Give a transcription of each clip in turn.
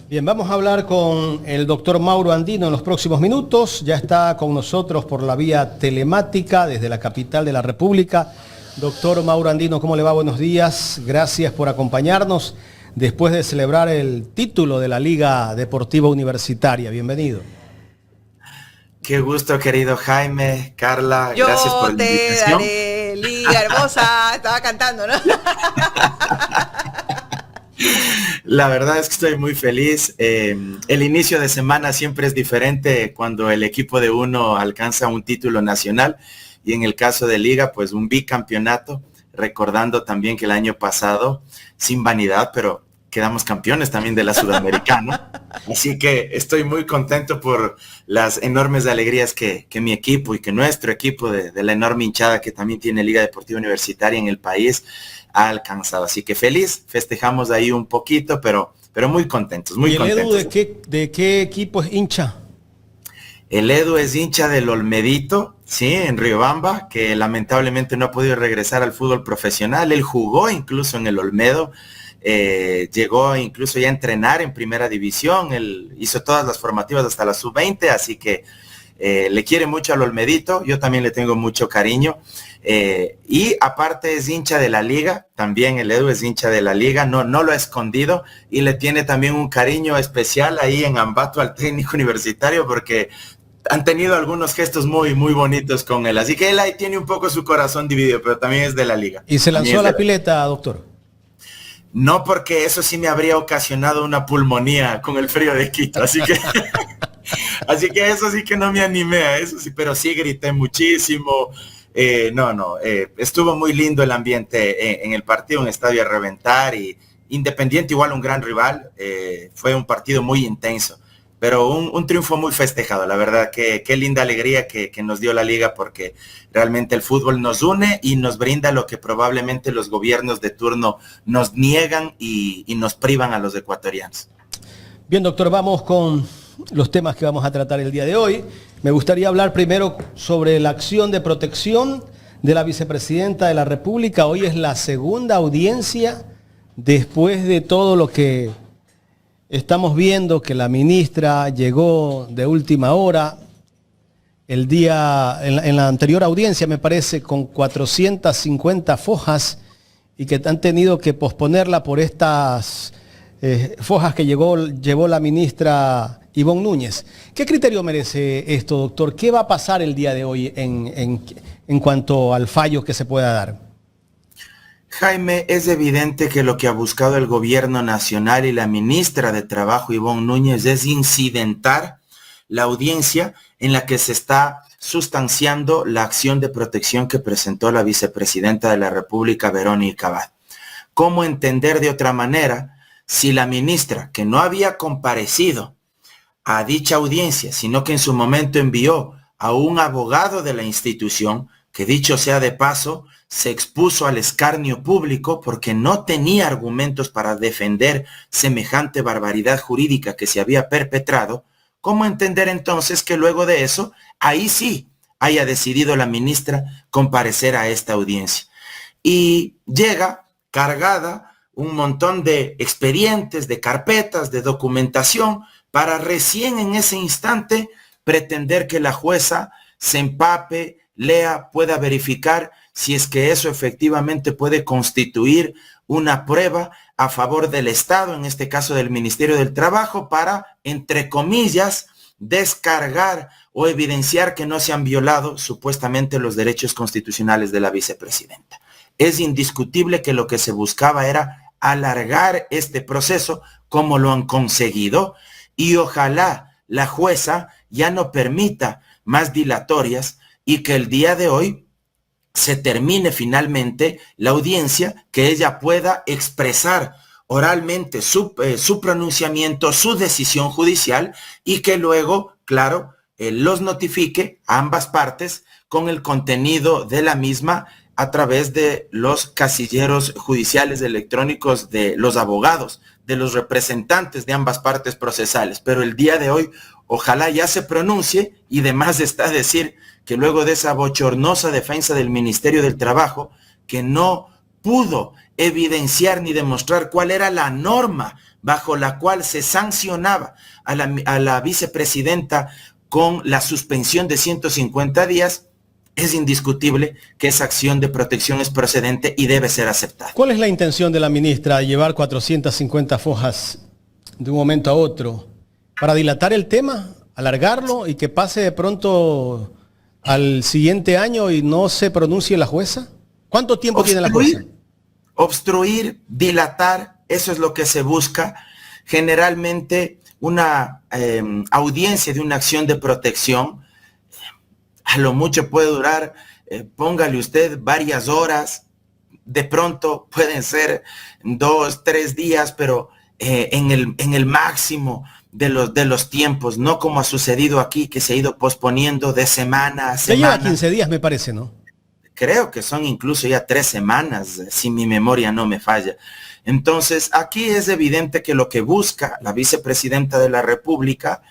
Bien, vamos a hablar con el doctor Mauro Andino en los próximos minutos. Ya está con nosotros por la vía telemática desde la capital de la República. Doctor Mauro Andino, ¿cómo le va? Buenos días. Gracias por acompañarnos después de celebrar el título de la Liga Deportiva Universitaria. Bienvenido. Qué gusto, querido Jaime, Carla. Gracias por la invitación. Yo te daré, Liga hermosa. Estaba cantando, ¿no? La verdad es que estoy muy feliz. El inicio de semana siempre es diferente cuando el equipo de uno alcanza un título nacional y en el caso de Liga, pues un bicampeonato, recordando también que el año pasado, sin vanidad, pero quedamos campeones también de la Sudamericana. Así que estoy muy contento por las enormes alegrías que mi equipo y que nuestro equipo de la enorme hinchada que también tiene Liga Deportiva Universitaria en el país ha alcanzado. Así que feliz, festejamos ahí un poquito, pero muy contentos, muy contentos. ¿Y el Edu de qué equipo es hincha? El Edu es hincha del Olmedito, sí, en Riobamba, que lamentablemente no ha podido regresar al fútbol profesional. Él jugó incluso en el Olmedo, llegó incluso ya a entrenar en primera división. Él hizo todas las formativas hasta la sub-20, así que le quiere mucho al Olmedito. Yo también le tengo mucho cariño. Y aparte es hincha de la liga, también el Edu es hincha de la liga, no lo ha escondido y le tiene también un cariño especial ahí en Ambato al técnico universitario porque han tenido algunos gestos muy bonitos con él, así que él ahí tiene un poco su corazón dividido, pero también es de la liga. ¿Y se lanzó a la pileta, doctor? No, porque eso sí me habría ocasionado una pulmonía con el frío de Quito, así que así que eso sí que no me animé a eso, sí, pero sí grité muchísimo. Estuvo muy lindo el ambiente en el partido, un estadio a reventar y Independiente igual un gran rival, fue un partido muy intenso, pero un triunfo muy festejado, la verdad, qué linda alegría que nos dio la liga porque realmente el fútbol nos une y nos brinda lo que probablemente los gobiernos de turno nos niegan y nos privan a los ecuatorianos. Bien, doctor, vamos con los temas que vamos a tratar el día de hoy. Me gustaría hablar primero sobre la acción de protección de la vicepresidenta de la República. Hoy es la segunda audiencia después de todo lo que estamos viendo, que la ministra llegó de última hora. En la anterior audiencia, me parece, con 450 fojas y que han tenido que posponerla por estas fojas que llevó la ministra Ivonne Núñez. ¿Qué criterio merece esto, doctor? ¿Qué va a pasar el día de hoy en cuanto al fallo que se pueda dar? Jaime, es evidente que lo que ha buscado el gobierno nacional y la ministra de Trabajo, Ivonne Núñez, es incidentar la audiencia en la que se está sustanciando la acción de protección que presentó la vicepresidenta de la República, Verónica Abad. ¿Cómo entender de otra manera si la ministra, que no había comparecido a dicha audiencia, sino que en su momento envió a un abogado de la institución, que dicho sea de paso, se expuso al escarnio público porque no tenía argumentos para defender semejante barbaridad jurídica que se había perpetrado? ¿Cómo entender entonces que luego de eso, ahí sí haya decidido la ministra comparecer a esta audiencia? Y llega cargada un montón de expedientes, de carpetas, de documentación, para recién en ese instante pretender que la jueza se empape, lea, pueda verificar si es que eso efectivamente puede constituir una prueba a favor del Estado, en este caso del Ministerio del Trabajo, para, entre comillas, descargar o evidenciar que no se han violado supuestamente los derechos constitucionales de la vicepresidenta. Es indiscutible que lo que se buscaba era alargar este proceso, como lo han conseguido, y ojalá la jueza ya no permita más dilatorias y que el día de hoy se termine finalmente la audiencia, que ella pueda expresar oralmente su pronunciamiento, su decisión judicial y que luego, claro, los notifique a ambas partes con el contenido de la misma a través de los casilleros judiciales electrónicos de los abogados, de los representantes de ambas partes procesales. Pero el día de hoy, ojalá ya se pronuncie, y de más está decir que luego de esa bochornosa defensa del Ministerio del Trabajo, que no pudo evidenciar ni demostrar cuál era la norma bajo la cual se sancionaba a la vicepresidenta con la suspensión de 150 días, es indiscutible que esa acción de protección es procedente y debe ser aceptada. ¿Cuál es la intención de la ministra? ¿Llevar 450 fojas de un momento a otro para dilatar el tema, alargarlo y que pase de pronto al siguiente año y no se pronuncie la jueza? ¿Cuánto tiempo tiene la jueza? Obstruir, dilatar, eso es lo que se busca. Generalmente una audiencia de una acción de protección a lo mucho puede durar, póngale usted varias horas, de pronto pueden ser 2, 3 días, pero en el máximo de los tiempos, no como ha sucedido aquí, que se ha ido posponiendo de semana a semana. Ya lleva 15 días, me parece, ¿no? Creo que son incluso ya 3 semanas, si mi memoria no me falla. Entonces, aquí es evidente que lo que busca la vicepresidenta de la República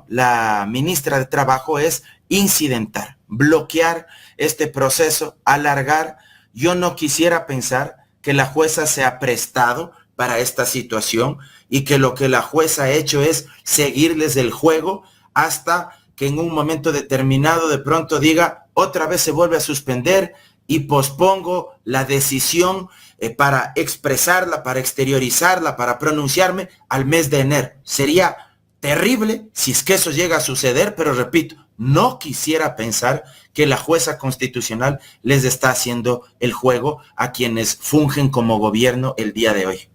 la ministra de Trabajo es incidentar, bloquear este proceso, alargar. Yo no quisiera pensar que la jueza se ha prestado para esta situación y que lo que la jueza ha hecho es seguirles el juego hasta que en un momento determinado de pronto diga otra vez se vuelve a suspender y pospongo la decisión para expresarla, para exteriorizarla, para pronunciarme al mes de enero. Sería terrible si es que eso llega a suceder, pero repito, no quisiera pensar que la jueza constitucional les está haciendo el juego a quienes fungen como gobierno el día de hoy.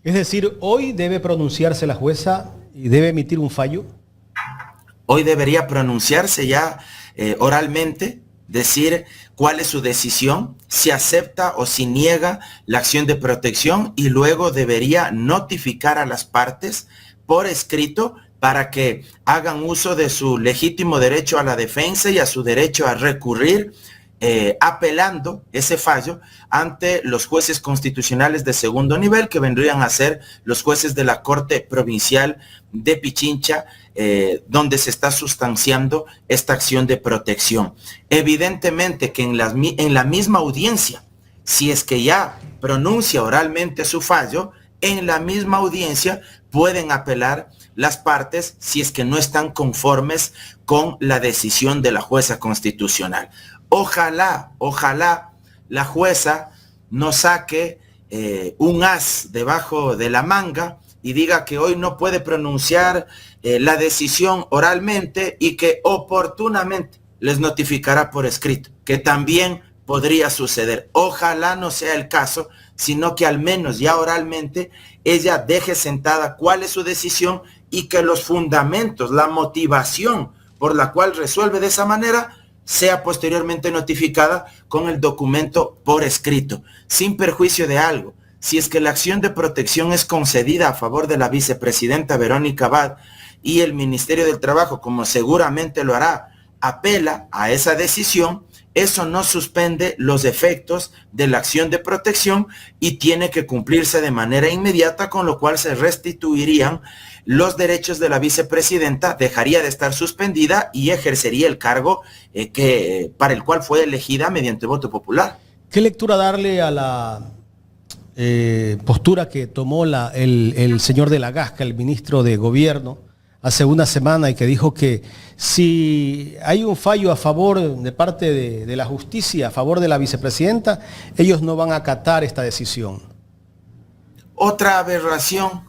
Es decir, hoy debe pronunciarse la jueza y debe emitir un fallo. Hoy debería pronunciarse ya oralmente, decir cuál es su decisión, si acepta o si niega la acción de protección y luego debería notificar a las partes por escrito para que hagan uso de su legítimo derecho a la defensa y a su derecho a recurrir, apelando ese fallo ante los jueces constitucionales de segundo nivel, que vendrían a ser los jueces de la Corte Provincial de Pichincha, donde se está sustanciando esta acción de protección. Evidentemente que en la misma audiencia, si es que ya pronuncia oralmente su fallo, en la misma audiencia pueden apelar las partes si es que no están conformes con la decisión de la jueza constitucional. Ojalá la jueza no saque un as debajo de la manga y diga que hoy no puede pronunciar la decisión oralmente y que oportunamente les notificará por escrito, que también podría suceder. Ojalá no sea el caso, sino que al menos ya oralmente ella deje sentada cuál es su decisión y que los fundamentos, la motivación por la cual resuelve de esa manera, sea posteriormente notificada con el documento por escrito, sin perjuicio de algo. Si es que la acción de protección es concedida a favor de la vicepresidenta Verónica Abad y el Ministerio del Trabajo, como seguramente lo hará, apela a esa decisión, eso no suspende los efectos de la acción de protección y tiene que cumplirse de manera inmediata, con lo cual se restituirían los derechos de la vicepresidenta, dejaría de estar suspendida y ejercería el cargo para el cual fue elegida mediante voto popular. ¿Qué lectura darle a la postura que tomó el señor de la Gasca, el ministro de Gobierno, hace una semana y que dijo que si hay un fallo a favor de parte de la justicia, a favor de la vicepresidenta, ellos no van a acatar esta decisión? Otra aberración,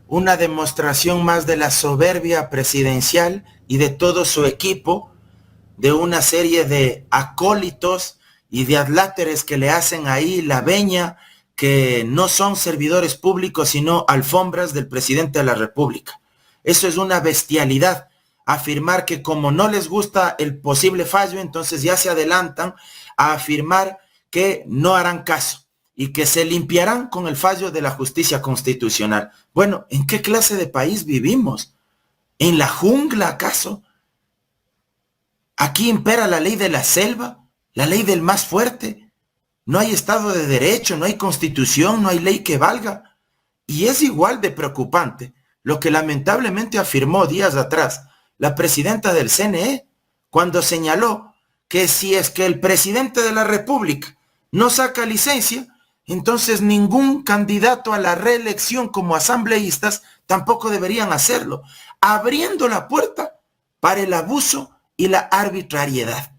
una demostración más de la soberbia presidencial y de todo su equipo, de una serie de acólitos y de adláteres que le hacen ahí la veña, que no son servidores públicos, sino alfombras del presidente de la República. Eso es una bestialidad, afirmar que como no les gusta el posible fallo, entonces ya se adelantan a afirmar que no harán caso y que se limpiarán con el fallo de la justicia constitucional. Bueno, ¿en qué clase de país vivimos? ¿En la jungla acaso? Aquí impera la ley de la selva, la ley del más fuerte. No hay Estado de Derecho, no hay Constitución, no hay ley que valga. Y es igual de preocupante lo que lamentablemente afirmó días atrás la presidenta del CNE, cuando señaló que si es que el presidente de la República no saca licencia, entonces ningún candidato a la reelección como asambleístas tampoco deberían hacerlo, abriendo la puerta para el abuso y la arbitrariedad,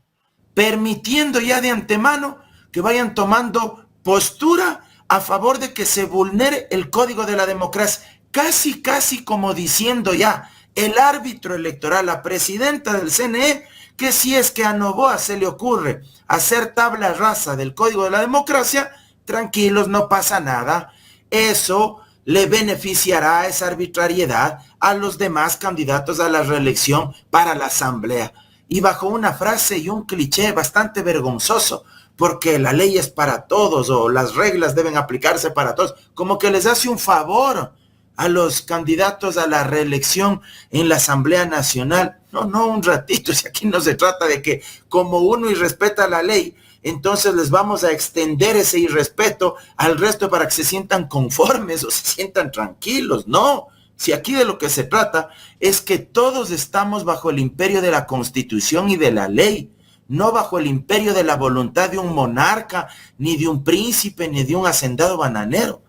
permitiendo ya de antemano que vayan tomando postura a favor de que se vulnere el código de la democracia, casi como diciendo ya el árbitro electoral, la presidenta del CNE, que si es que a Noboa se le ocurre hacer tabla rasa del código de la democracia, tranquilos, no pasa nada. Eso le beneficiará esa arbitrariedad a los demás candidatos a la reelección para la asamblea. Y bajo una frase y un cliché bastante vergonzoso, porque la ley es para todos o las reglas deben aplicarse para todos, como que les hace un favor a los candidatos a la reelección en la Asamblea Nacional. No, un ratito, si aquí no se trata de que como uno irrespeta la ley, entonces les vamos a extender ese irrespeto al resto para que se sientan conformes o se sientan tranquilos. No, si aquí de lo que se trata es que todos estamos bajo el imperio de la Constitución y de la ley, no bajo el imperio de la voluntad de un monarca, ni de un príncipe, ni de un hacendado bananero.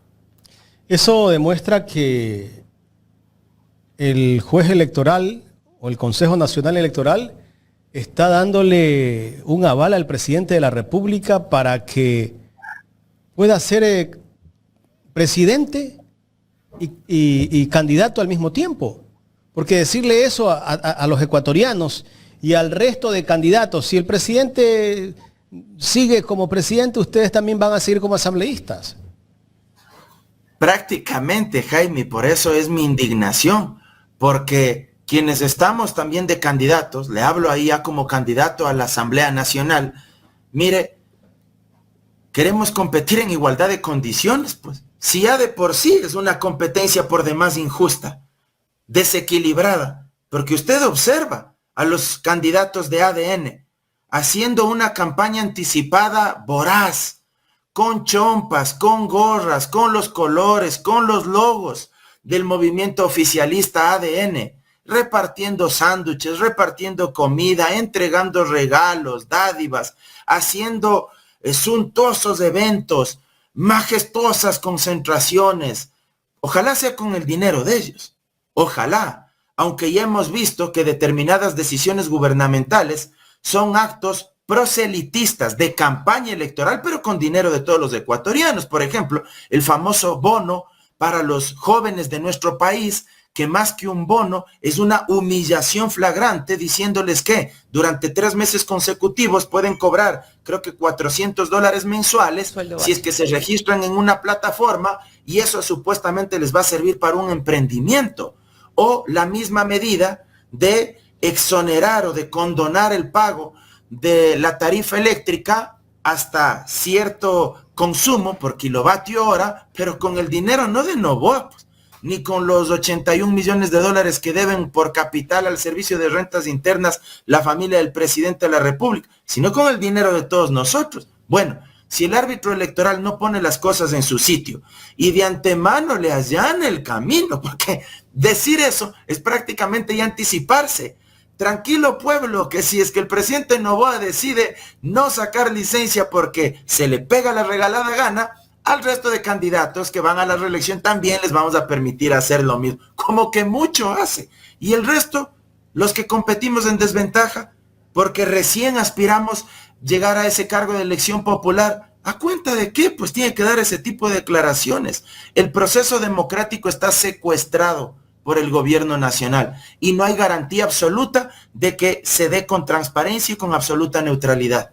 Eso demuestra que el juez electoral o el Consejo Nacional Electoral está dándole un aval al presidente de la República para que pueda ser presidente y candidato al mismo tiempo. Porque decirle eso a los ecuatorianos y al resto de candidatos, si el presidente sigue como presidente, ustedes también van a seguir como asambleístas. Prácticamente, Jaime, por eso es mi indignación, porque quienes estamos también de candidatos, le hablo ahí ya como candidato a la Asamblea Nacional, mire, queremos competir en igualdad de condiciones, pues. Si ya de por sí es una competencia por demás injusta, desequilibrada, porque usted observa a los candidatos de ADN haciendo una campaña anticipada voraz, con chompas, con gorras, con los colores, con los logos del movimiento oficialista ADN, repartiendo sándwiches, repartiendo comida, entregando regalos, dádivas, haciendo suntuosos eventos, majestuosas concentraciones. Ojalá sea con el dinero de ellos. Ojalá, aunque ya hemos visto que determinadas decisiones gubernamentales son actos proselitistas de campaña electoral, pero con dinero de todos los ecuatorianos. Por ejemplo, el famoso bono para los jóvenes de nuestro país, que más que un bono es una humillación flagrante, diciéndoles que durante 3 meses consecutivos pueden cobrar, creo que $400 mensuales, si es que se registran en una plataforma, y eso supuestamente les va a servir para un emprendimiento. O la misma medida de exonerar o de condonar el pago de la tarifa eléctrica hasta cierto consumo por kilovatio hora, pero con el dinero no de Noboa, pues, ni con los 81 millones de dólares que deben por capital al Servicio de Rentas Internas la familia del presidente de la República, sino con el dinero de todos nosotros. Bueno, si el árbitro electoral no pone las cosas en su sitio y de antemano le allana el camino, porque decir eso es prácticamente ya anticiparse. Tranquilo pueblo, que si es que el presidente Noboa decide no sacar licencia porque se le pega la regalada gana, al resto de candidatos que van a la reelección también les vamos a permitir hacer lo mismo, como que mucho hace. Y el resto, los que competimos en desventaja, porque recién aspiramos llegar a ese cargo de elección popular, ¿a cuenta de qué? Pues tiene que dar ese tipo de declaraciones. El proceso democrático está secuestrado por el gobierno nacional y no hay garantía absoluta de que se dé con transparencia y con absoluta neutralidad.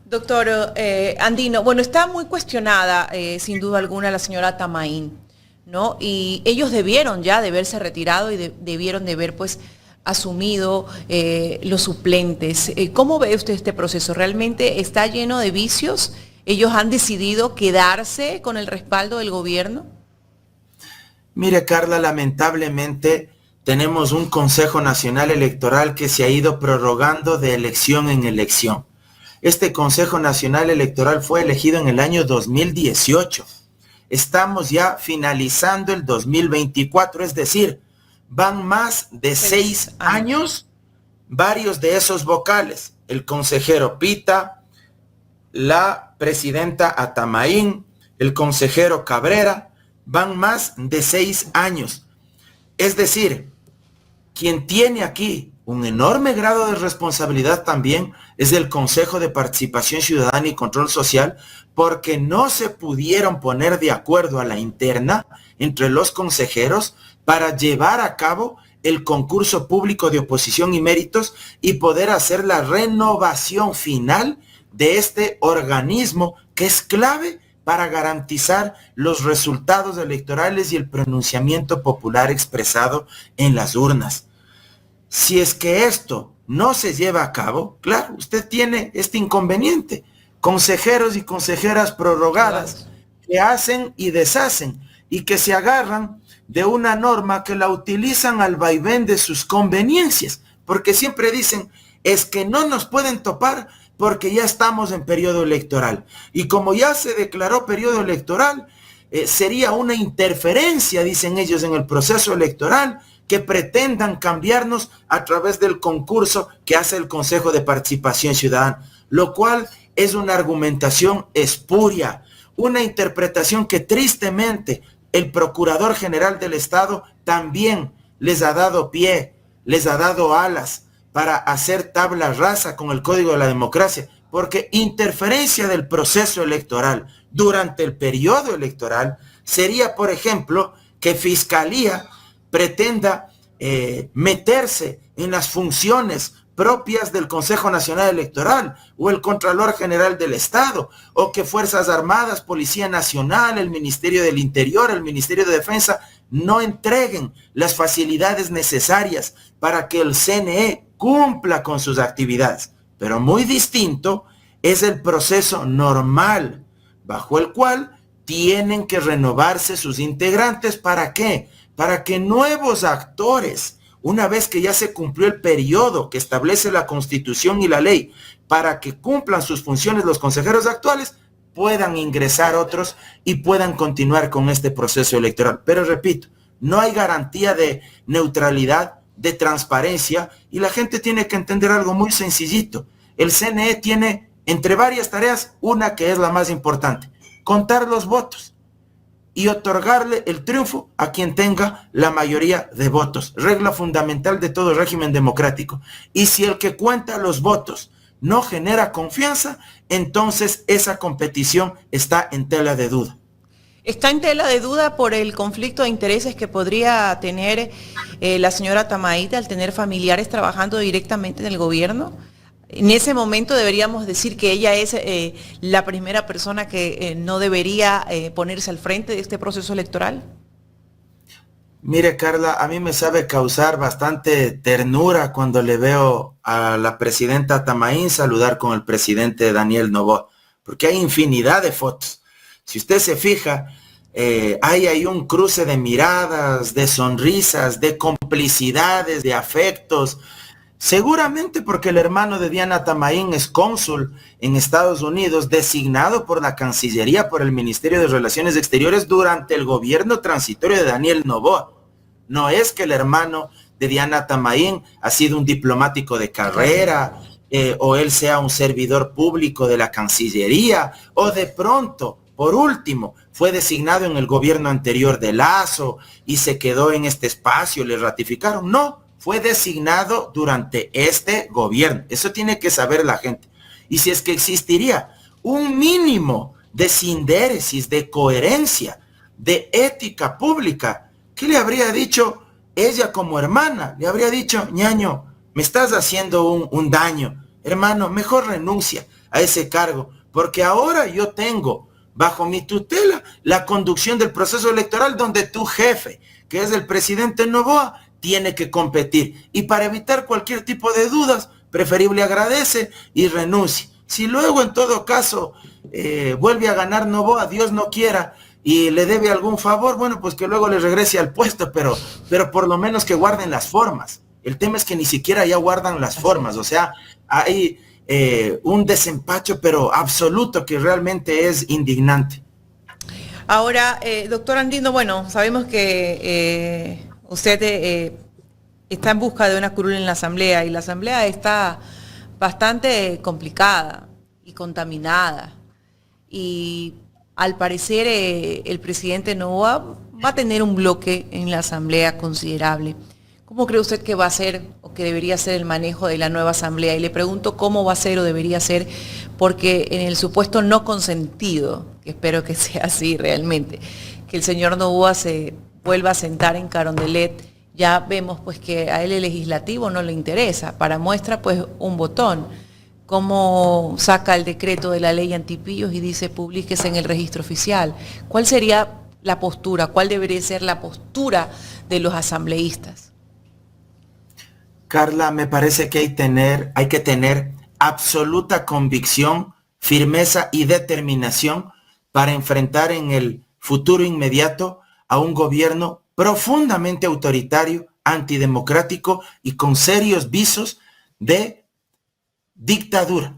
Doctor Andino, bueno, está muy cuestionada sin duda alguna la señora Tamaín, ¿no? Y ellos debieron ya de haberse retirado y debieron de haber pues asumido los suplentes. ¿Cómo ve usted este proceso? ¿Realmente está lleno de vicios? ¿Ellos han decidido quedarse con el respaldo del gobierno? Mire, Carla, lamentablemente tenemos un Consejo Nacional Electoral que se ha ido prorrogando de elección en elección. Este Consejo Nacional Electoral fue elegido en el año 2018. Estamos ya finalizando el 2024, es decir, van más de 6 años, varios de esos vocales, el consejero Pita, la presidenta Atamaín, el consejero Cabrera, van más de 6 años. Es decir, quien tiene aquí un enorme grado de responsabilidad también es el Consejo de Participación Ciudadana y Control Social, porque no se pudieron poner de acuerdo a la interna entre los consejeros para llevar a cabo el concurso público de oposición y méritos y poder hacer la renovación final de este organismo que es clave para garantizar los resultados electorales y el pronunciamiento popular expresado en las urnas. Si es que esto no se lleva a cabo, claro, usted tiene este inconveniente. Consejeros y consejeras prorrogadas que hacen y deshacen y que se agarran de una norma que la utilizan al vaivén de sus conveniencias, porque siempre dicen, es que no nos pueden topar porque ya estamos en periodo electoral. Y como ya se declaró periodo electoral, sería una interferencia, dicen ellos, en el proceso electoral, que pretendan cambiarnos a través del concurso que hace el Consejo de Participación Ciudadana, lo cual es una argumentación espuria, una interpretación que tristemente el Procurador General del Estado también les ha dado pie, les ha dado alas para hacer tabla rasa con el Código de la Democracia, porque interferencia del proceso electoral durante el periodo electoral sería, por ejemplo, que Fiscalía pretenda meterse en las funciones propias del Consejo Nacional Electoral o el Contralor General del Estado, o que Fuerzas Armadas, Policía Nacional, el Ministerio del Interior, el Ministerio de Defensa no entreguen las facilidades necesarias para que el CNE cumpla con sus actividades. Pero muy distinto es el proceso normal, bajo el cual tienen que renovarse sus integrantes. ¿Para qué? Para que nuevos actores, una vez que ya se cumplió el periodo que establece la Constitución y la ley, para que cumplan sus funciones los consejeros actuales, puedan ingresar otros y puedan continuar con este proceso electoral. Pero repito, no hay garantía de neutralidad, de transparencia, y la gente tiene que entender algo muy sencillito. El CNE tiene, entre varias tareas, una que es la más importante: contar los votos y otorgarle el triunfo a quien tenga la mayoría de votos, regla fundamental de todo régimen democrático. Y si el que cuenta los votos no genera confianza, entonces esa competición está en tela de duda. Está en tela de duda por el conflicto de intereses que podría tener la señora Tamaíta al tener familiares trabajando directamente en el gobierno. En ese momento deberíamos decir que ella es la primera persona que no debería ponerse al frente de este proceso electoral. Mire, Carla, a mí me sabe causar bastante ternura cuando le veo a la presidenta Tamaín saludar con el presidente Daniel Noboa, porque hay infinidad de fotos. Si usted se fija, hay un cruce de miradas, de sonrisas, de complicidades, de afectos. Seguramente porque el hermano de Diana Tamaín es cónsul en Estados Unidos, designado por la Cancillería, por el Ministerio de Relaciones Exteriores durante el gobierno transitorio de Daniel Noboa. No es que el hermano de Diana Tamaín ha sido un diplomático de carrera, o él sea un servidor público de la Cancillería, o de pronto, por último, fue designado en el gobierno anterior de Lazo y se quedó en este espacio, le ratificaron. No. Fue designado durante este gobierno. Eso tiene que saber la gente. Y si es que existiría un mínimo de sindéresis, de coherencia, de ética pública, ¿qué le habría dicho ella como hermana? Le habría dicho: ñaño, me estás haciendo un daño. Hermano, mejor renuncia a ese cargo, porque ahora yo tengo bajo mi tutela la conducción del proceso electoral donde tu jefe, que es el presidente Noboa, tiene que competir. Y para evitar cualquier tipo de dudas, preferible agradece y renuncie. Si luego en todo caso vuelve a ganar Noboa, Dios no quiera, y le debe algún favor, bueno, pues que luego le regrese al puesto, pero por lo menos que guarden las formas. El tema es que ni siquiera ya guardan las formas, o sea, hay un desempacho pero absoluto que realmente es indignante. Ahora, doctor Andino, bueno, sabemos que usted está en busca de una curul en la Asamblea, y la Asamblea está bastante complicada y contaminada. Y al parecer el presidente Noboa va a tener un bloque en la Asamblea considerable. ¿Cómo cree usted que va a ser o que debería ser el manejo de la nueva Asamblea? Y le pregunto cómo va a ser o debería ser, porque en el supuesto no consentido, que espero que sea así realmente, que el señor Noboa se vuelva a sentar en Carondelet, ya vemos pues que a él el legislativo no le interesa. Para muestra pues un botón. Cómo saca el decreto de la ley antipillos y dice publíquese en el registro oficial. ¿Cuál sería la postura? ¿Cuál debería ser la postura de los asambleístas? Carla, me parece que hay que tener absoluta convicción, firmeza y determinación para enfrentar en el futuro inmediato a un gobierno profundamente autoritario, antidemocrático y con serios visos de dictadura,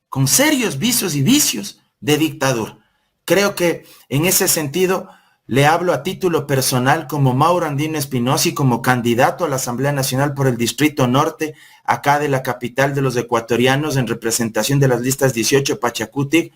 con serios visos y vicios de dictadura. Creo que en ese sentido le hablo a título personal como Mauro Andino Espinosa y como candidato a la Asamblea Nacional por el Distrito Norte, acá de la capital de los ecuatorianos, en representación de las listas 18 Pachacutic.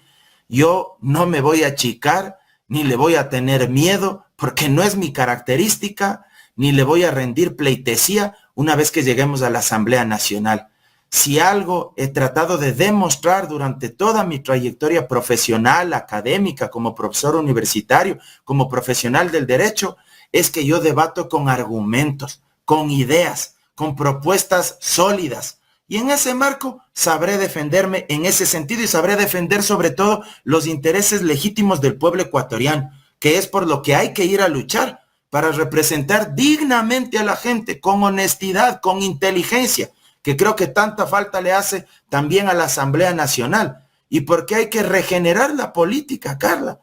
Yo no me voy a achicar, ni le voy a tener miedo, porque no es mi característica, ni le voy a rendir pleitesía una vez que lleguemos a la Asamblea Nacional. Si algo he tratado de demostrar durante toda mi trayectoria profesional, académica, como profesor universitario, como profesional del derecho, es que yo debato con argumentos, con ideas, con propuestas sólidas. Y en ese marco sabré defenderme en ese sentido y sabré defender sobre todo los intereses legítimos del pueblo ecuatoriano, que es por lo que hay que ir a luchar, para representar dignamente a la gente, con honestidad, con inteligencia, que creo que tanta falta le hace también a la Asamblea Nacional, y porque hay que regenerar la política, Carla,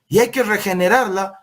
y hay que regenerarla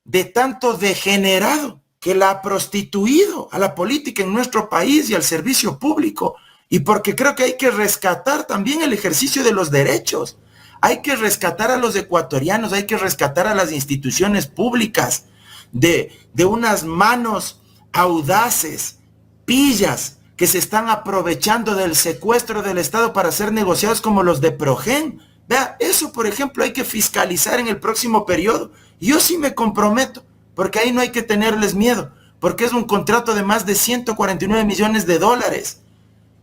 de tanto degenerado que la ha prostituido a la política en nuestro país y al servicio público, y porque creo que hay que rescatar también el ejercicio de los derechos, hay que rescatar a los ecuatorianos, hay que rescatar a las instituciones públicas de unas manos audaces, pillas, que se están aprovechando del secuestro del Estado para hacer negociados como los de Progen. Vea, eso por ejemplo hay que fiscalizar en el próximo periodo. Yo sí me comprometo, porque ahí no hay que tenerles miedo, porque es un contrato de más de 149 millones de dólares.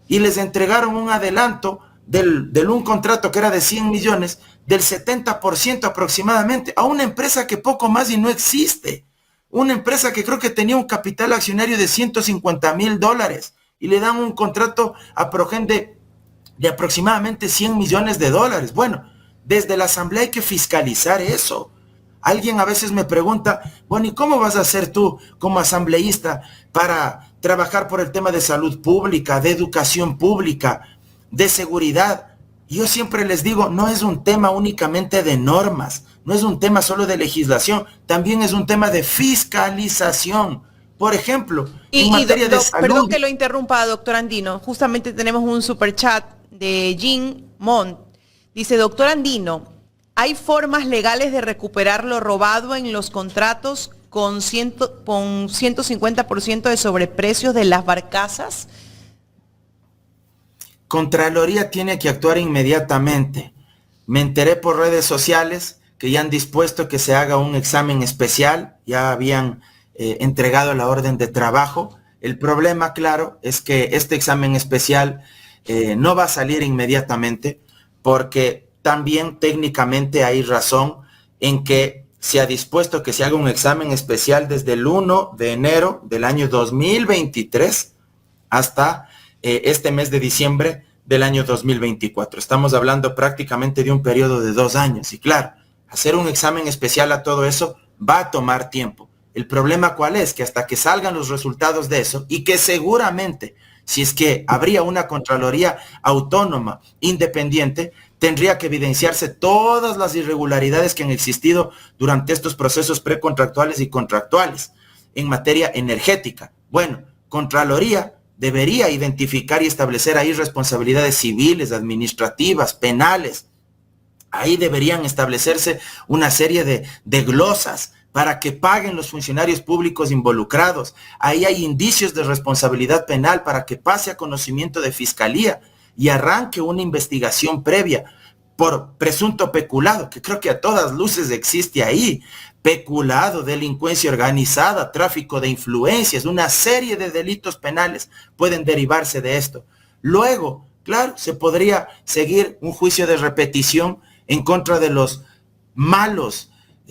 Y les entregaron un adelanto del un contrato que era de 100 millones, del 70% aproximadamente, a una empresa que poco más y no existe. Una empresa que creo que tenía un capital accionario de $150,000. Y le dan un contrato a Progen de aproximadamente 100 millones de dólares. Bueno, desde la Asamblea hay que fiscalizar eso. Alguien a veces me pregunta, bueno, ¿y cómo vas a hacer tú como asambleísta para trabajar por el tema de salud pública, de educación pública, de seguridad? Y yo siempre les digo, no es un tema únicamente de normas, no es un tema solo de legislación, también es un tema de fiscalización. Por ejemplo, en materia de salud. Perdón que lo interrumpa, doctor Andino. Justamente tenemos un superchat de Jean Mont. Dice, doctor Andino, ¿hay formas legales de recuperar lo robado en los contratos con 150% de sobreprecios de las barcazas? Contraloría tiene que actuar inmediatamente. Me enteré por redes sociales que ya han dispuesto que se haga un examen especial. Ya habían entregado la orden de trabajo. El problema, claro, es que este examen especial no va a salir inmediatamente, porque también técnicamente hay razón en que se ha dispuesto que se haga un examen especial desde el 1 de enero del año 2023 hasta este mes de diciembre del año 2024. Estamos hablando prácticamente de un periodo de 2 años. Y claro, hacer un examen especial a todo eso va a tomar tiempo. El problema ¿cuál es? Que hasta que salgan los resultados de eso, y que seguramente, si es que habría una Contraloría autónoma, independiente, tendría que evidenciarse todas las irregularidades que han existido durante estos procesos precontractuales y contractuales en materia energética. Bueno, Contraloría debería identificar y establecer ahí responsabilidades civiles, administrativas, penales. Ahí deberían establecerse una serie de glosas para que paguen los funcionarios públicos involucrados. Ahí hay indicios de responsabilidad penal para que pase a conocimiento de fiscalía y arranque una investigación previa por presunto peculado, que creo que a todas luces existe ahí, peculado, delincuencia organizada, tráfico de influencias, una serie de delitos penales pueden derivarse de esto. Luego, claro, se podría seguir un juicio de repetición en contra de los malos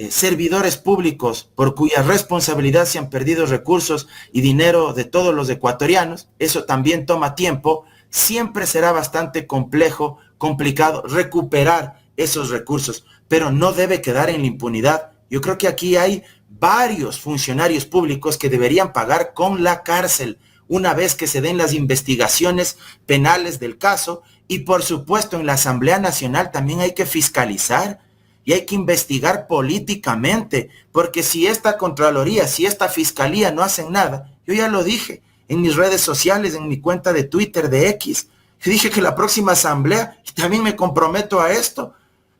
servidores públicos por cuya responsabilidad se han perdido recursos y dinero de todos los ecuatorianos. Eso también toma tiempo. Siempre será bastante complicado recuperar esos recursos, pero no debe quedar en la impunidad. Yo creo que aquí hay varios funcionarios públicos que deberían pagar con la cárcel una vez que se den las investigaciones penales del caso, y por supuesto en la Asamblea Nacional también hay que fiscalizar y hay que investigar políticamente, porque si esta Contraloría, si esta Fiscalía no hacen nada, yo ya lo dije en mis redes sociales, en mi cuenta de Twitter, de X, yo dije que la próxima Asamblea, y también me comprometo a esto,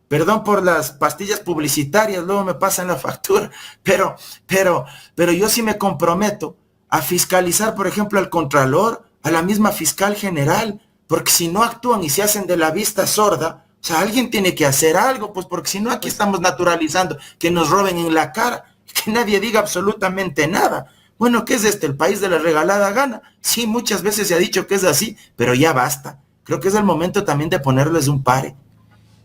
perdón por las pastillas publicitarias, luego me pasan la factura, pero yo sí me comprometo a fiscalizar, por ejemplo, al Contralor, a la misma Fiscal General, porque si no actúan y se hacen de la vista sorda, o sea, alguien tiene que hacer algo, pues porque si no aquí estamos naturalizando que nos roben en la cara, que nadie diga absolutamente nada. Bueno, ¿qué es el país de la regalada gana? Sí, muchas veces se ha dicho que es así, pero ya basta. Creo que es el momento también de ponerles un pare.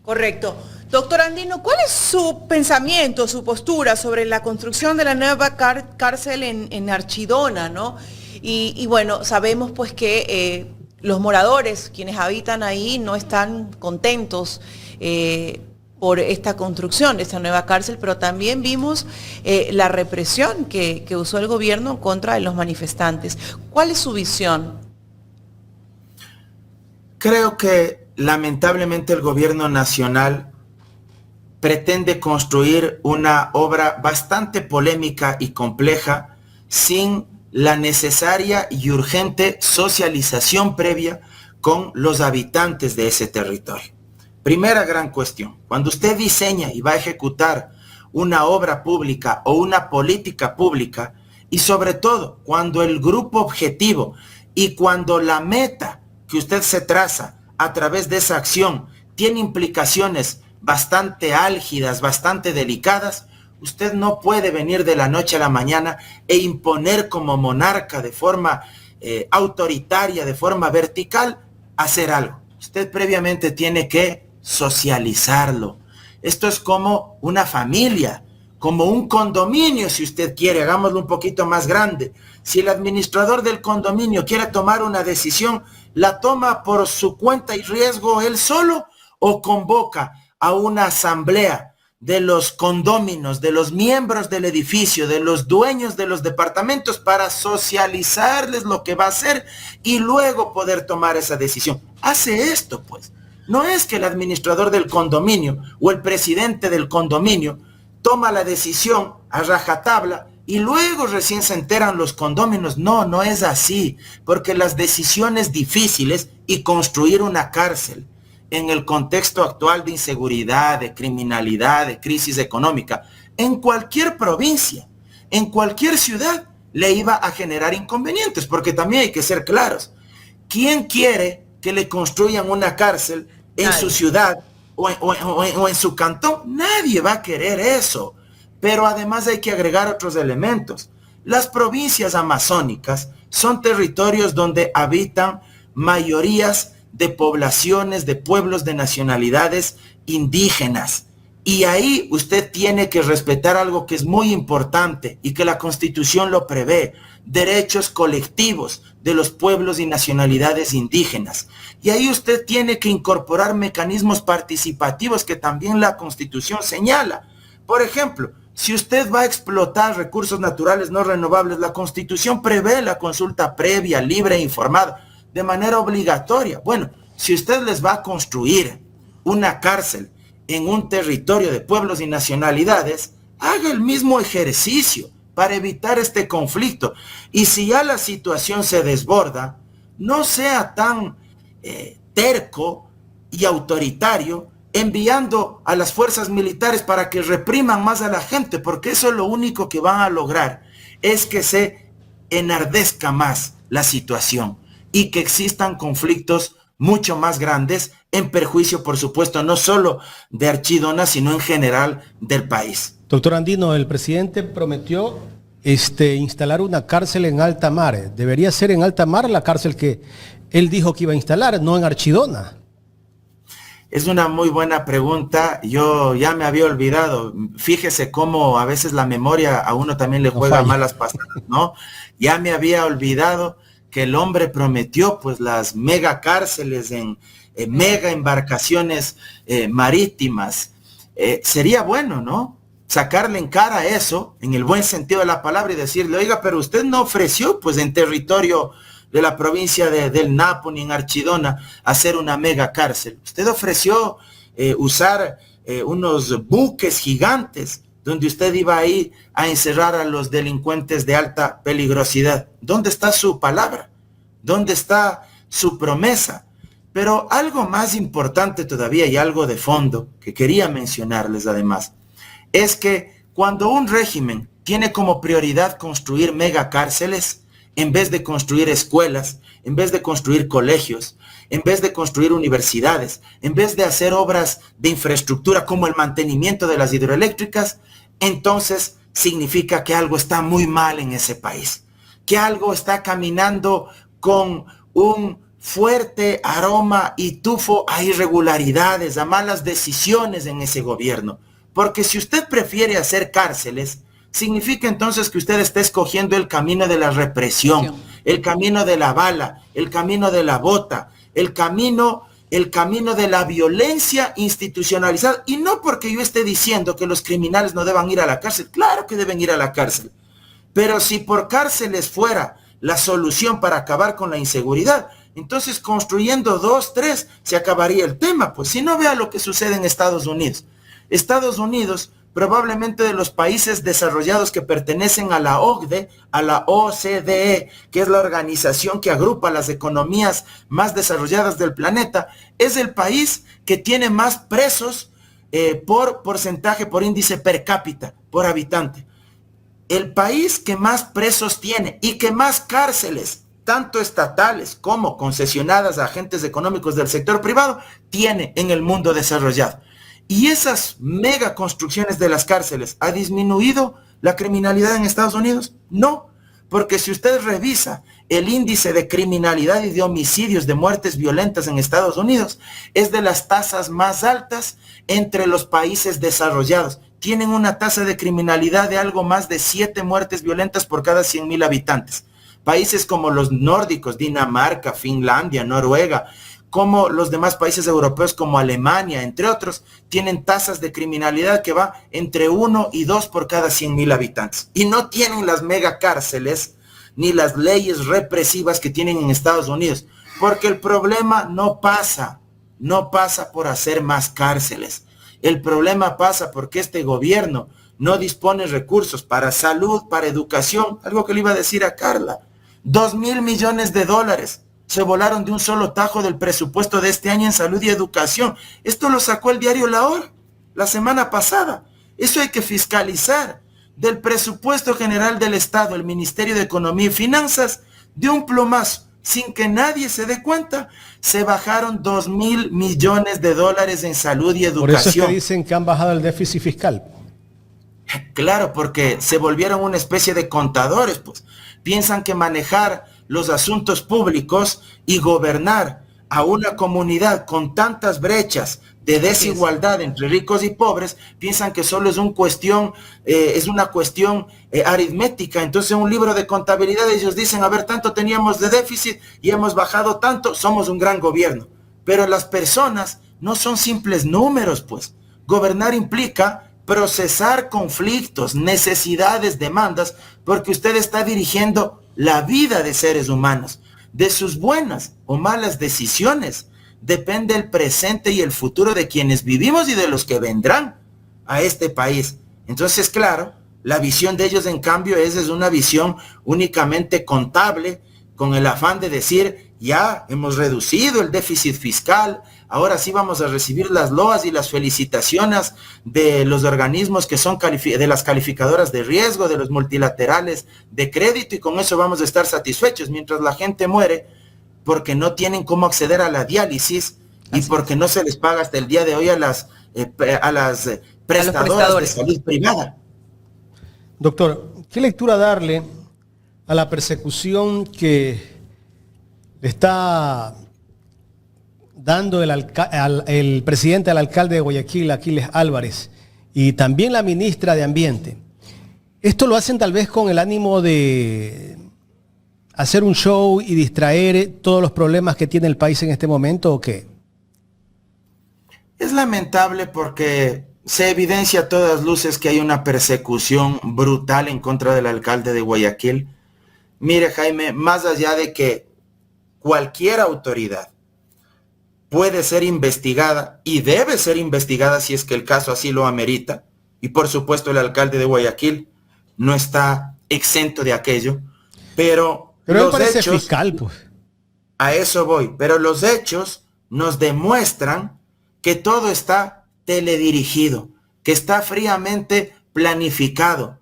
Correcto. Doctor Andino, ¿cuál es su pensamiento, su postura sobre la construcción de la nueva cárcel en Archidona, ¿no? Y bueno, sabemos pues que los moradores, quienes habitan ahí, no están contentos por esta construcción de esta nueva cárcel, pero también vimos la represión que usó el gobierno contra los manifestantes. ¿Cuál es su visión? Creo que lamentablemente el gobierno nacional pretende construir una obra bastante polémica y compleja sin la necesaria y urgente socialización previa con los habitantes de ese territorio. Primera gran cuestión, cuando usted diseña y va a ejecutar una obra pública o una política pública, y sobre todo cuando el grupo objetivo y cuando la meta que usted se traza a través de esa acción tiene implicaciones bastante álgidas, bastante delicadas, usted no puede venir de la noche a la mañana e imponer como monarca de forma autoritaria, de forma vertical, hacer algo. Usted previamente tiene que socializarlo. Esto es como una familia, como un condominio, si usted quiere, hagámoslo un poquito más grande. Si el administrador del condominio quiere tomar una decisión, ¿la toma por su cuenta y riesgo él solo o convoca a una asamblea de los condóminos, de los miembros del edificio, de los dueños de los departamentos para socializarles lo que va a hacer y luego poder tomar esa decisión? Hace esto, pues. No es que el administrador del condominio o el presidente del condominio toma la decisión a rajatabla y luego recién se enteran los condóminos. No, no es así, porque las decisiones difíciles y construir una cárcel en el contexto actual de inseguridad, de criminalidad, de crisis económica, en cualquier provincia, en cualquier ciudad, le iba a generar inconvenientes, porque también hay que ser claros. ¿Quién quiere que le construyan una cárcel en su ciudad o en su cantón? Nadie va a querer eso. Pero además hay que agregar otros elementos. Las provincias amazónicas son territorios donde habitan mayorías de poblaciones, de pueblos, de nacionalidades indígenas. Y ahí usted tiene que respetar algo que es muy importante y que la Constitución lo prevé: derechos colectivos de los pueblos y nacionalidades indígenas. Y ahí usted tiene que incorporar mecanismos participativos que también la Constitución señala. Por ejemplo, si usted va a explotar recursos naturales no renovables, la Constitución prevé la consulta previa, libre e informada, de manera obligatoria. Bueno, si usted les va a construir una cárcel en un territorio de pueblos y nacionalidades, haga el mismo ejercicio para evitar este conflicto. Y si ya la situación se desborda, no sea tan terco y autoritario enviando a las fuerzas militares para que repriman más a la gente, porque eso es lo único que van a lograr, es que se enardezca más la situación y que existan conflictos mucho más grandes en perjuicio, por supuesto, no solo de Archidona, sino en general del país. Doctor Andino, el presidente prometió instalar una cárcel en alta mar. Debería ser en alta mar la cárcel que él dijo que iba a instalar, no en Archidona. Es una muy buena pregunta. Yo ya me había olvidado. Fíjese cómo a veces la memoria a uno también le juega malas pasadas, ¿no? Ya me había olvidado que el hombre prometió pues las mega cárceles en mega embarcaciones marítimas. Sería bueno, ¿no? Sacarle en cara eso, en el buen sentido de la palabra, y decirle, oiga, pero usted no ofreció pues en territorio de la provincia del Napo ni en Archidona hacer una mega cárcel. Usted ofreció usar unos buques gigantes donde usted iba a ir a encerrar a los delincuentes de alta peligrosidad. ¿Dónde está su palabra? ¿Dónde está su promesa? Pero algo más importante todavía y algo de fondo que quería mencionarles además, es que cuando un régimen tiene como prioridad construir megacárceles, en vez de construir escuelas, en vez de construir colegios, en vez de construir universidades, en vez de hacer obras de infraestructura como el mantenimiento de las hidroeléctricas, entonces significa que algo está muy mal en ese país, que algo está caminando con un fuerte aroma y tufo a irregularidades, a malas decisiones en ese gobierno. Porque si usted prefiere hacer cárceles, significa entonces que usted está escogiendo el camino de la represión, el camino de la bala, el camino de la bota, el camino de la violencia institucionalizada. Y no porque yo esté diciendo que los criminales no deban ir a la cárcel, claro que deben ir a la cárcel. Pero si por cárceles fuera la solución para acabar con la inseguridad, entonces construyendo 2, 3 se acabaría el tema. Pues si no, vea lo que sucede en Estados Unidos. Estados Unidos, probablemente de los países desarrollados que pertenecen a la OCDE, a la OCDE, que es la organización que agrupa las economías más desarrolladas del planeta, es el país que tiene más presos por porcentaje, por índice per cápita, por habitante. El país que más presos tiene y que más cárceles, tanto estatales como concesionadas a agentes económicos del sector privado, tiene en el mundo desarrollado. Y esas mega construcciones de las cárceles, ¿ha disminuido la criminalidad en Estados Unidos? No, porque si usted revisa el índice de criminalidad y de homicidios, de muertes violentas en Estados Unidos, es de las tasas más altas entre los países desarrollados. Tienen una tasa de criminalidad de algo más de 7 muertes violentas por cada 100,000 habitantes. Países como los nórdicos, Dinamarca, Finlandia, Noruega, como los demás países europeos como Alemania, entre otros, tienen tasas de criminalidad que va entre 1 y 2 por cada 100,000 habitantes. Y no tienen las megacárceles ni las leyes represivas que tienen en Estados Unidos, porque el problema no pasa por hacer más cárceles. El problema pasa porque este gobierno no dispone recursos para salud, para educación, algo que le iba a decir a Carla. 2,000 millones de dólares se volaron de un solo tajo del presupuesto de este año en salud y educación. Esto lo sacó el diario La Hora la semana pasada. Eso hay que fiscalizar. Del presupuesto general del Estado, el Ministerio de Economía y Finanzas, de un plumazo, sin que nadie se dé cuenta, se bajaron 2,000 millones de dólares en salud y educación. Por eso es que dicen que han bajado el déficit fiscal. Claro, porque se volvieron una especie de contadores, pues. Piensan que manejar los asuntos públicos y gobernar a una comunidad con tantas brechas de desigualdad entre ricos y pobres, piensan que solo es una cuestión aritmética. Entonces, en un libro de contabilidad ellos dicen, a ver, tanto teníamos de déficit y hemos bajado tanto, somos un gran gobierno. Pero las personas no son simples números, pues. Gobernar implica procesar conflictos, necesidades, demandas, porque usted está dirigiendo la vida de seres humanos. De sus buenas o malas decisiones depende el presente y el futuro de quienes vivimos y de los que vendrán a este país. Entonces, claro, la visión de ellos, en cambio, es una visión únicamente contable, con el afán de decir, ya hemos reducido el déficit fiscal, ahora sí vamos a recibir las loas y las felicitaciones de los organismos que son de las calificadoras de riesgo, de los multilaterales de crédito, y con eso vamos a estar satisfechos, mientras la gente muere porque no tienen cómo acceder a la diálisis y porque no se les paga hasta el día de hoy a las prestadoras de salud privada. Doctor, ¿qué lectura darle a la persecución que le está dando el presidente al alcalde de Guayaquil, Aquiles Álvarez, y también la ministra de Ambiente? ¿Esto lo hacen tal vez con el ánimo de hacer un show y distraer todos los problemas que tiene el país en este momento o qué? Es lamentable porque se evidencia a todas luces que hay una persecución brutal en contra del alcalde de Guayaquil. Mire, Jaime, más allá de que cualquier autoridad puede ser investigada y debe ser investigada si es que el caso así lo amerita, y por supuesto el alcalde de Guayaquil no está exento de aquello, pero él parece fiscal, pues. A eso voy, pero los hechos nos demuestran que todo está teledirigido, que está fríamente planificado,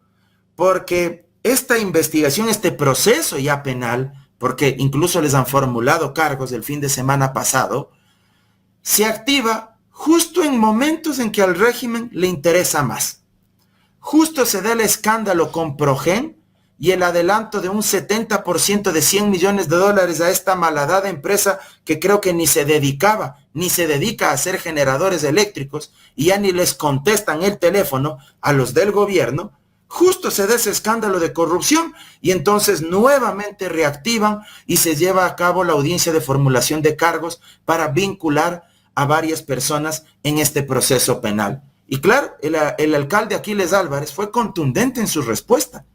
porque esta investigación, este proceso ya penal, porque incluso les han formulado cargos el fin de semana pasado, se activa justo en momentos en que al régimen le interesa más. Justo se da el escándalo con Progen y el adelanto de un 70% de 100 millones de dólares a esta malhadada empresa que creo que ni se dedica a hacer generadores eléctricos y ya ni les contestan el teléfono a los del gobierno. Justo se da ese escándalo de corrupción y entonces nuevamente reactivan y se lleva a cabo la audiencia de formulación de cargos para vincular a varias personas en este proceso penal. Y claro, el alcalde Aquiles Álvarez fue contundente en su respuesta.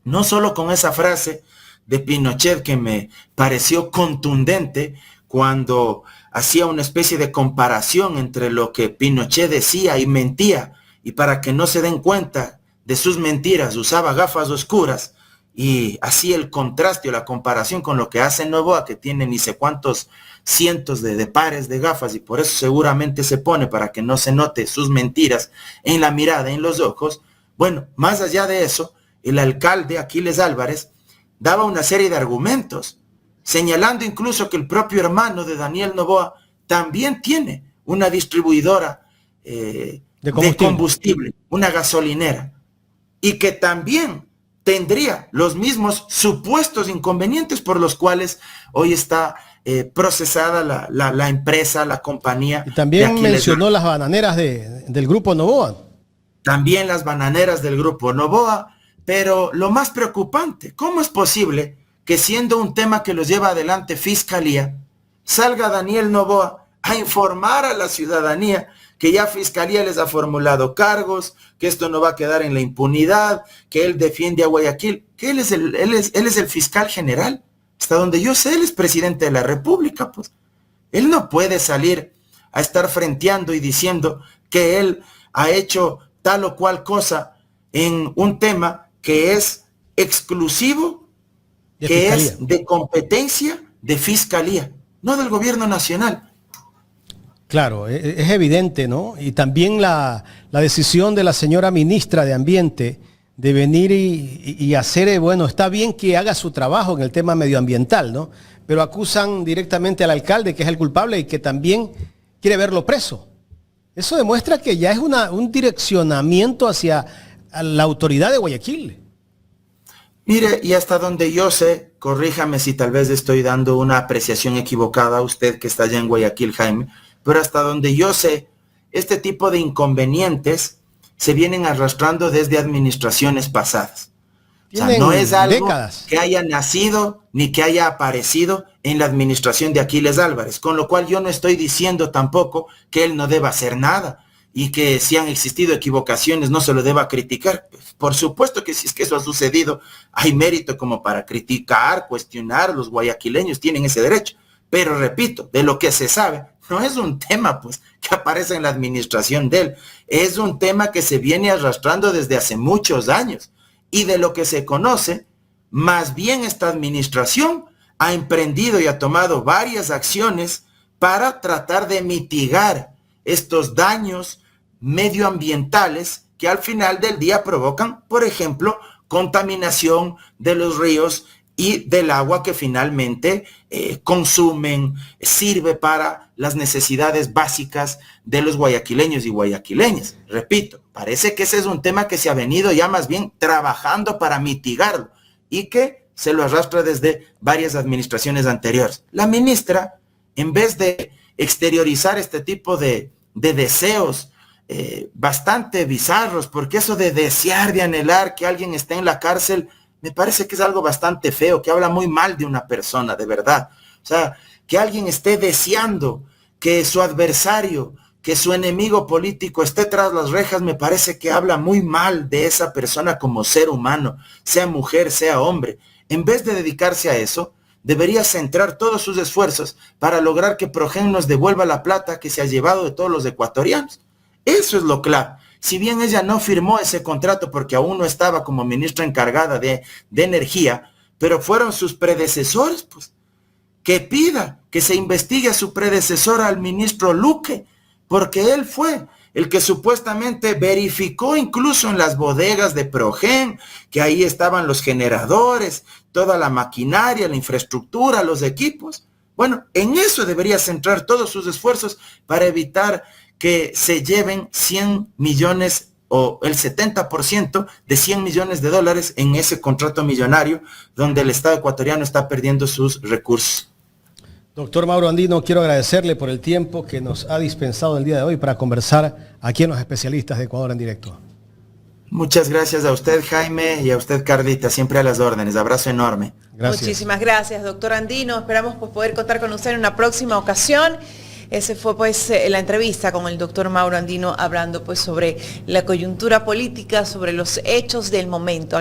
No solo con esa frase de Pinochet que me pareció contundente cuando hacía una especie de comparación entre lo que Pinochet decía y mentía, y para que no se den cuenta de sus mentiras usaba gafas oscuras, y hacía el contraste o la comparación con lo que hace Noboa, que tiene ni sé cuántos cientos de pares de gafas, y por eso seguramente se pone para que no se note sus mentiras en la mirada, en los ojos. Bueno, más allá de eso, el alcalde Aquiles Álvarez daba una serie de argumentos, señalando incluso que el propio hermano de Daniel Noboa también tiene una distribuidora de combustible, una gasolinera, y que también tendría los mismos supuestos inconvenientes por los cuales hoy está procesada la empresa, la compañía. Y también mencionó las bananeras del grupo Noboa. También las bananeras del grupo Noboa. Pero lo más preocupante, ¿cómo es posible que siendo un tema que los lleva adelante Fiscalía, salga Daniel Noboa a informar a la ciudadanía que ya Fiscalía les ha formulado cargos, que esto no va a quedar en la impunidad, que él defiende a Guayaquil, que él es el fiscal general? Hasta donde yo sé, él es presidente de la República, pues. Él no puede salir a estar frenteando y diciendo que él ha hecho tal o cual cosa en un tema que es exclusivo, que es de competencia de Fiscalía, no del gobierno nacional. Claro, es evidente, ¿no? Y también la decisión de la señora ministra de Ambiente de venir y hacer, bueno, está bien que haga su trabajo en el tema medioambiental, ¿no? Pero acusan directamente al alcalde, que es el culpable y que también quiere verlo preso. Eso demuestra que ya es un direccionamiento hacia la autoridad de Guayaquil. Mire, y hasta donde yo sé, corríjame si tal vez estoy dando una apreciación equivocada a usted que está allá en Guayaquil, Jaime, pero hasta donde yo sé, este tipo de inconvenientes se vienen arrastrando desde administraciones pasadas. O sea, no es algo que haya nacido ni que haya aparecido en la administración de Aquiles Álvarez, con lo cual yo no estoy diciendo tampoco que él no deba hacer nada y que si han existido equivocaciones no se lo deba criticar. Por supuesto que si es que eso ha sucedido, hay mérito como para criticar, cuestionar, los guayaquileños tienen ese derecho. Pero repito, de lo que se sabe, no es un tema pues que aparece en la administración de él, es un tema que se viene arrastrando desde hace muchos años. Y de lo que se conoce, más bien esta administración ha emprendido y ha tomado varias acciones para tratar de mitigar estos daños medioambientales que al final del día provocan, por ejemplo, contaminación de los ríos y del agua que finalmente consumen, sirve para las necesidades básicas de los guayaquileños y guayaquileñas. Repito, parece que ese es un tema que se ha venido ya más bien trabajando para mitigarlo y que se lo arrastra desde varias administraciones anteriores. La ministra, en vez de exteriorizar este tipo de deseos bastante bizarros, porque eso de desear, de anhelar que alguien esté en la cárcel, me parece que es algo bastante feo, que habla muy mal de una persona, de verdad. O sea, que alguien esté deseando que su adversario, que su enemigo político esté tras las rejas, me parece que habla muy mal de esa persona como ser humano, sea mujer, sea hombre. En vez de dedicarse a eso, debería centrar todos sus esfuerzos para lograr que Progen nos devuelva la plata que se ha llevado de todos los ecuatorianos. Eso es lo clave. Si bien ella no firmó ese contrato porque aún no estaba como ministra encargada de energía, pero fueron sus predecesores, pues, que pida que se investigue a su predecesor, al ministro Luque, porque él fue el que supuestamente verificó incluso en las bodegas de Progen, que ahí estaban los generadores, toda la maquinaria, la infraestructura, los equipos. Bueno, en eso debería centrar todos sus esfuerzos para evitar que se lleven 100 millones o el 70% de 100 millones de dólares en ese contrato millonario donde el Estado ecuatoriano está perdiendo sus recursos. Doctor Mauro Andino, quiero agradecerle por el tiempo que nos ha dispensado el día de hoy para conversar aquí en Los Especialistas de Ecuador en Directo. Muchas gracias a usted, Jaime, y a usted, Carlita, siempre a las órdenes. Abrazo enorme. Gracias. Muchísimas gracias, doctor Andino. Esperamos pues, poder contar con usted en una próxima ocasión. Ese fue pues la entrevista con el doctor Mauro Andino hablando pues sobre la coyuntura política, sobre los hechos del momento.